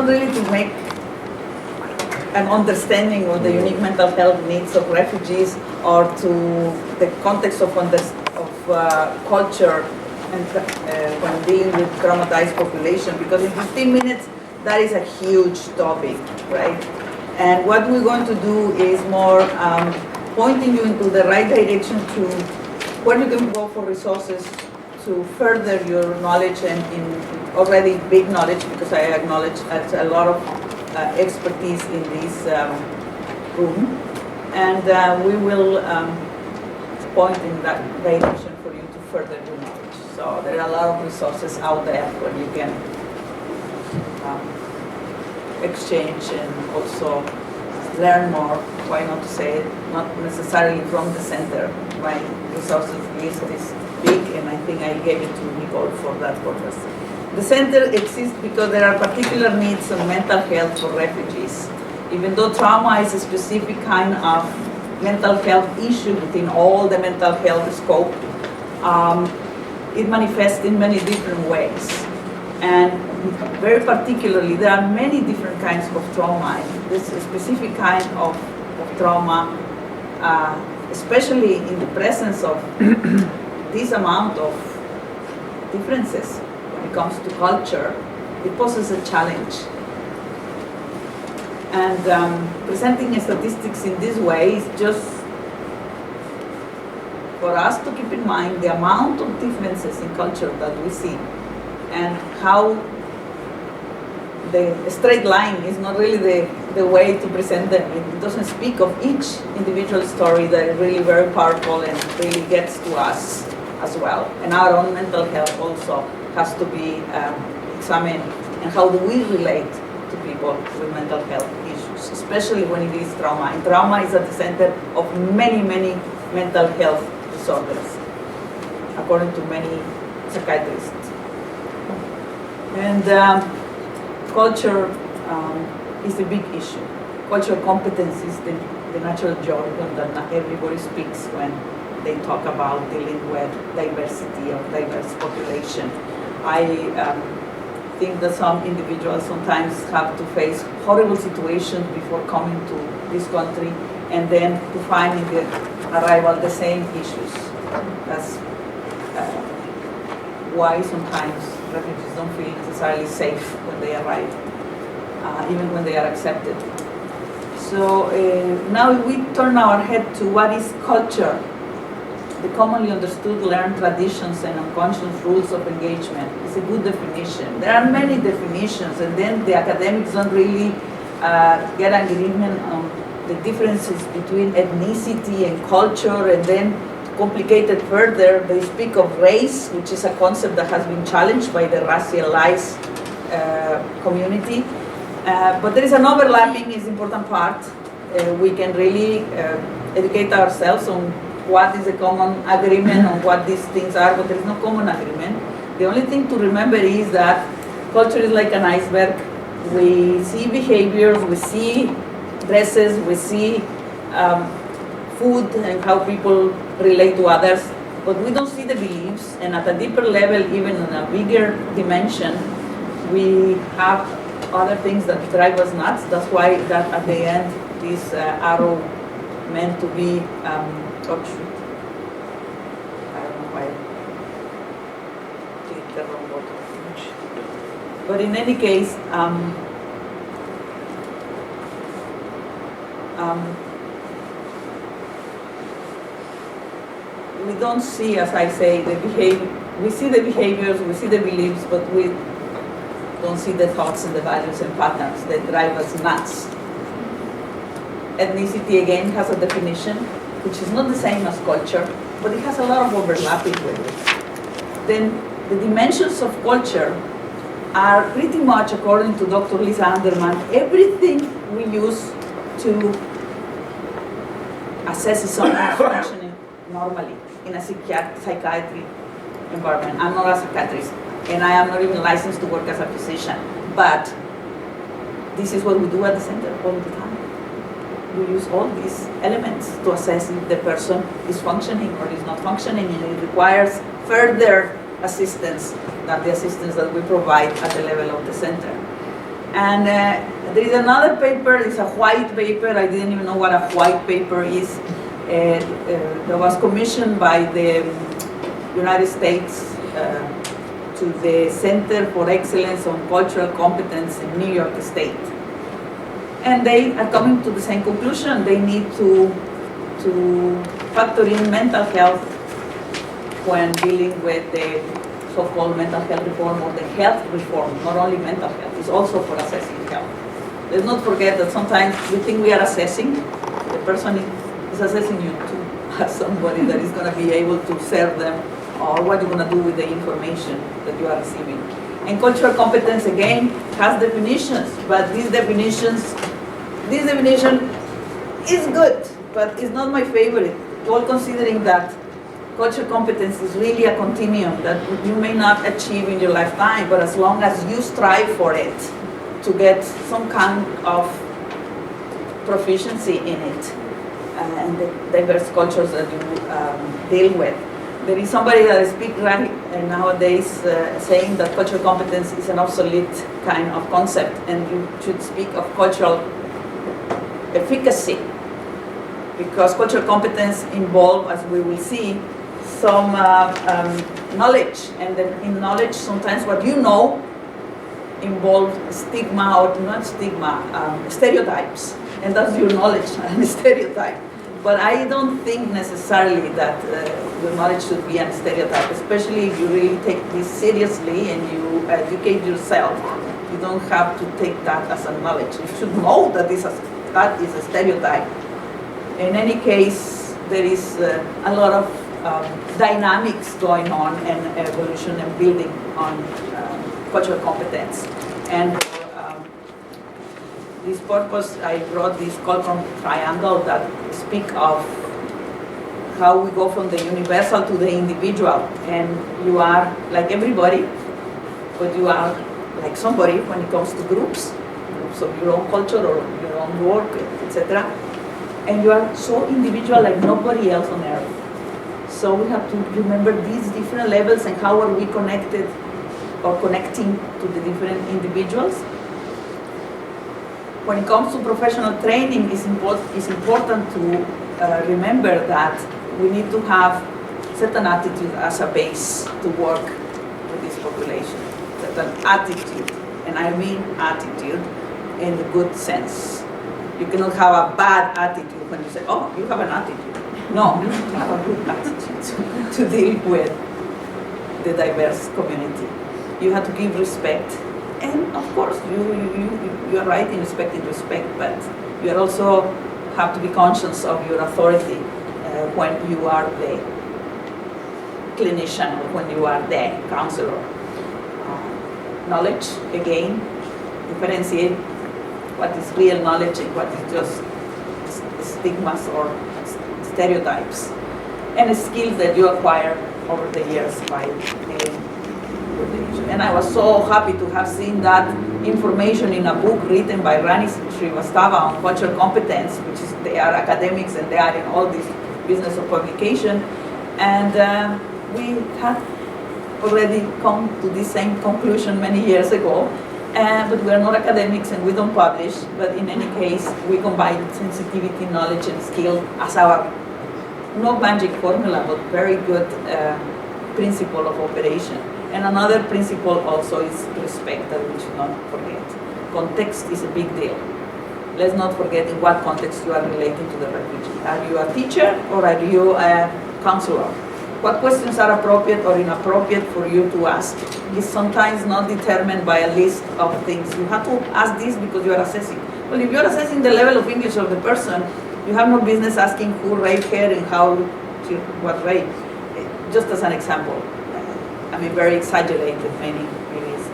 not really to make an understanding of the unique mental health needs of refugees or to the context of culture and when dealing with traumatized population, because in 15 minutes that is a huge topic, right? And what we're going to do is more pointing you into the right direction to where you can go for resources to further your knowledge and in already big knowledge, because I acknowledge a lot of expertise in this room. And we will point in that direction for you to further your knowledge. So there are a lot of resources out there where you can exchange and also learn more. Why not to say it? Not necessarily from the center. My resources list is big, and I think I gave it to Nicole for that purpose. The center exists because there are particular needs of mental health for refugees. Even though trauma is a specific kind of mental health issue within all the mental health scope, it manifests in many different ways. And very particularly, there are many different kinds of trauma. This specific kind of trauma, especially in the presence of this amount of differences when it comes to culture, it poses a challenge. And presenting statistics in this way is just for us to keep in mind the amount of differences in culture that we see, and how the straight line is not really the way to present them. It doesn't speak of each individual story that is really very powerful and really gets to us as well. And our own mental health also has to be examined, and how do we relate to people with mental health issues, especially when it is trauma. And trauma is at the center of many, many mental health disorders, according to many psychiatrists. And culture is a big issue. Cultural competency is the natural jargon that not everybody speaks when they talk about dealing with diversity of diverse population. I think that some individuals sometimes have to face horrible situations before coming to this country, and then to find in the arrival the same issues. That's why sometimes refugees don't feel necessarily safe when they arrive, even when they are accepted. So now we turn our head to what is culture, the commonly understood learned traditions and unconscious rules of engagement. It's a good definition. There are many definitions, and then the academics don't really get an agreement on the differences between ethnicity and culture, and then complicate it further, they speak of race, which is a concept that has been challenged by the racialized community. But there is an overlapping, is important part. We can really educate ourselves on what is a common agreement on what these things are, but there is no common agreement. The only thing to remember is that culture is like an iceberg. We see behaviors, we see dresses, we see food and how people relate to others, but we don't see the beliefs. And at a deeper level, even on a bigger dimension, we have other things that drive us nuts. That's why that at the end, this arrow meant to be, I don't know why I clicked the wrong button. But in any case, we don't see, as I say, the behavior. We see the behaviors, we see the beliefs, but we don't see the thoughts and the values and patterns that drive us nuts. Ethnicity, again, has a definition, which is not the same as culture, but it has a lot of overlapping with it. Then the dimensions of culture are pretty much, according to Dr. Lisa Anderman, everything we use to assess someone's functioning normally in a psychiatry environment. I'm not a psychiatrist, and I am not even licensed to work as a physician, but this is what we do at the center all the time. We use all these elements to assess if the person is functioning or is not functioning, and it requires further assistance than the assistance that we provide at the level of the center. And there is another paper, it's a white paper, I didn't even know what a white paper is, that was commissioned by the United States to the Center for Excellence on Cultural Competence in New York State. And they are coming to the same conclusion. They need to factor in mental health when dealing with the so-called mental health reform or the health reform, not only mental health, it's also for assessing health. Let's not forget that sometimes we think we are assessing, the person is assessing you too, as somebody that is going to be able to serve them, or what you're going to do with the information that you are receiving. And cultural competence, again, has definitions, but this definition is good, but it's not my favorite. All considering that cultural competence is really a continuum that you may not achieve in your lifetime, but as long as you strive for it to get some kind of proficiency in it and the diverse cultures that you deal with. There is somebody that speaks right nowadays saying that cultural competence is an obsolete kind of concept and you should speak of cultural efficacy, because cultural competence involves, as we will see, some knowledge, and then in knowledge sometimes what you know involves stigma, or not stigma, stereotypes, and that's your knowledge and stereotype. But I don't think necessarily that your knowledge should be a stereotype, especially if you really take this seriously and you educate yourself. You don't have to take that as a knowledge. You should know that that is a stereotype. In any case, there is a lot of dynamics going on and evolution and building on cultural competence. And for this purpose, I brought this Fulcrum triangle that speak of how we go from the universal to the individual. And you are like everybody, but you are like somebody when it comes to groups of your own culture or your own work, etc. And you are so individual like nobody else on earth. So we have to remember these different levels and how are we connected or connecting to the different individuals. When it comes to professional training, it's important to remember that we need to have certain attitude as a base to work with this population. Certain attitude, and I mean attitude in the good sense. You cannot have a bad attitude when you say, oh, you have an attitude. No, you have a good attitude to deal with the diverse community. You have to give respect. And of course, you are right in respecting respect, but you also have to be conscious of your authority when you are the clinician or when you are the counselor. Knowledge, again, differentiate what is real knowledge and what is just stigmas or stereotypes, and skills that you acquire over the years by and I was so happy to have seen that information in a book written by Rani Srivastava on cultural competence, which is, they are academics and they are in all this business of publication, and we had already come to the same conclusion many years ago. But we are not academics and we don't publish, but in any case, we combine sensitivity, knowledge, and skill as our, no magic formula, but very good principle of operation. And another principle also is respect, that we should not forget. Context is a big deal. Let's not forget in what context you are relating to the refugee. Are you a teacher or are you a counselor? What questions are appropriate or inappropriate for you to ask is sometimes not determined by a list of things. You have to ask this because you are assessing. Well, if you are assessing the level of English of the person, you have no business asking who raped her and how, what rape. Just as an example. I mean, very exaggerated, maybe it is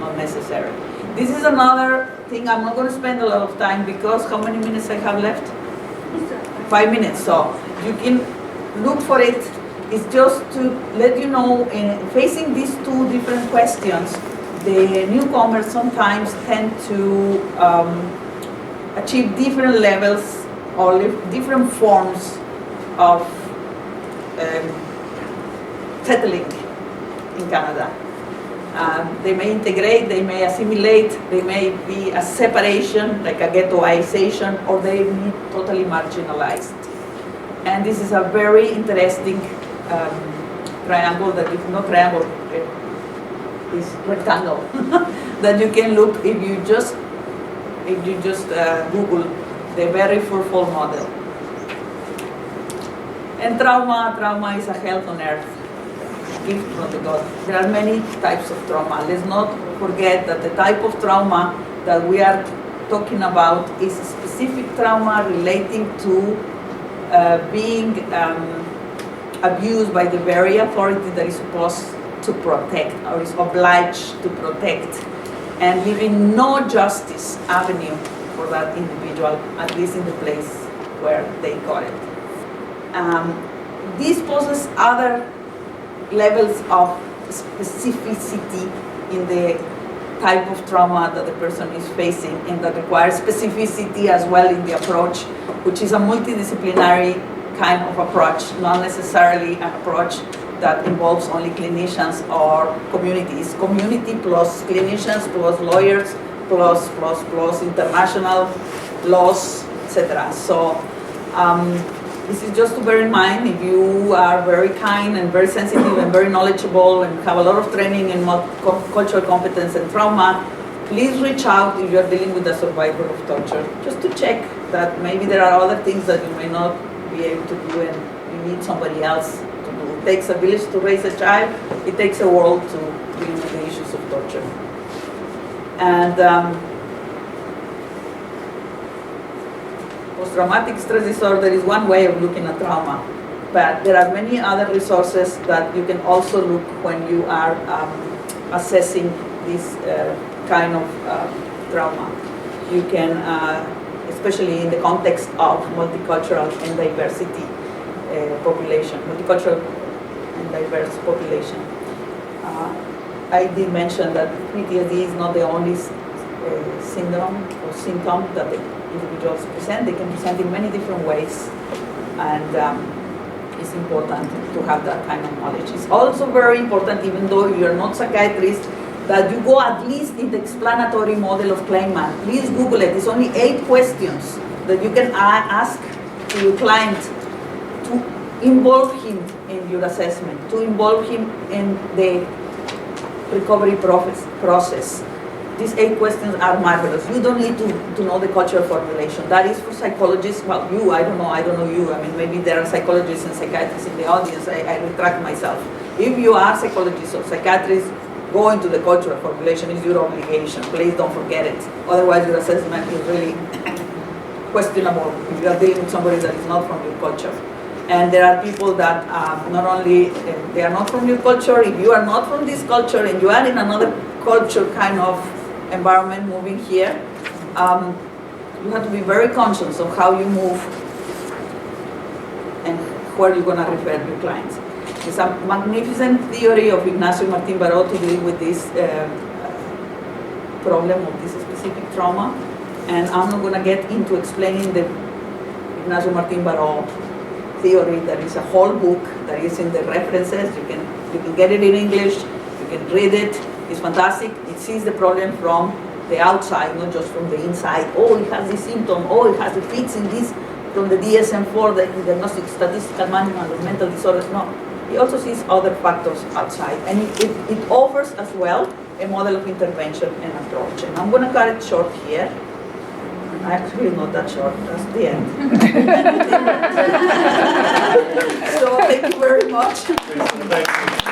not necessary. This is another thing. I'm not going to spend a lot of time because how many minutes I have left? 5 minutes. So you can look for it. It's just to let you know, in facing these two different questions, the newcomers sometimes tend to achieve different levels or different forms of settling in Canada. They may integrate, they may assimilate, they may be a separation, like a ghettoization, or they may be totally marginalized. And this is a very interesting triangle, that is not triangle, is rectangle, that you can look if you just Google the very fruitful model. And trauma is a health on earth, gift from the God. There are many types of trauma. Let's not forget that the type of trauma that we are talking about is a specific trauma relating to being abused by the very authority that is supposed to protect, or is obliged to protect, and leaving no justice avenue for that individual, at least in the place where they got it. This poses other levels of specificity in the type of trauma that the person is facing, and that requires specificity as well in the approach, which is a multidisciplinary kind of approach, not necessarily an approach that involves only clinicians or communities. Community plus clinicians plus lawyers plus international laws, etc. So this is just to bear in mind. If you are very kind and very sensitive and very knowledgeable and have a lot of training in cultural competence and trauma, please reach out if you are dealing with a survivor of torture, just to check that maybe there are other things that you may not be able to do and you need somebody else to do. It takes a village to raise a child. It takes a world to deal with the issues of torture. And post-traumatic stress disorder is one way of looking at trauma, but there are many other resources that you can also look when you are assessing this kind of trauma. You can, especially in the context of multicultural and diversity population, multicultural and diverse population. I did mention that PTSD is not the only syndrome or symptom that the individuals present. They can present in many different ways, and it's important to have that kind of knowledge. It's also very important, even though you're not psychiatrist, that you go at least in the explanatory model of Kleinman. Please Google it. It's only 8 questions that you can ask to your client to involve him in your assessment, to involve him in the recovery process. These 8 questions are marvelous. You don't need to know the cultural formulation. That is for psychologists. Well, I don't know you. I mean, maybe there are psychologists and psychiatrists in the audience. I retract myself. If you are psychologists or psychiatrists, go into the cultural formulation. Is your obligation. Please don't forget it. Otherwise, your assessment is really questionable if you are dealing with somebody that is not from your culture. And there are people that not only, they are not from your culture. If you are not from this culture and you are in another culture kind of environment moving here, you have to be very conscious of how you move and where you're going to refer your clients. There's a magnificent theory of Ignacio Martín Baró to deal with this problem of this specific trauma, and I'm not going to get into explaining the Ignacio Martín Baró theory. There is a whole book that is in the references. You can get it in English, you can read it. It's fantastic. It sees the problem from the outside, not just from the inside. Oh, it has this symptom. Oh, it has the fits in this from the DSM-4, the Diagnostic Statistical Manual of Mental Disorders. No, it also sees other factors outside, and it offers as well a model of intervention and approach. And I'm going to cut it short here. Actually, not that short. That's the end. So thank you very much. Thank you.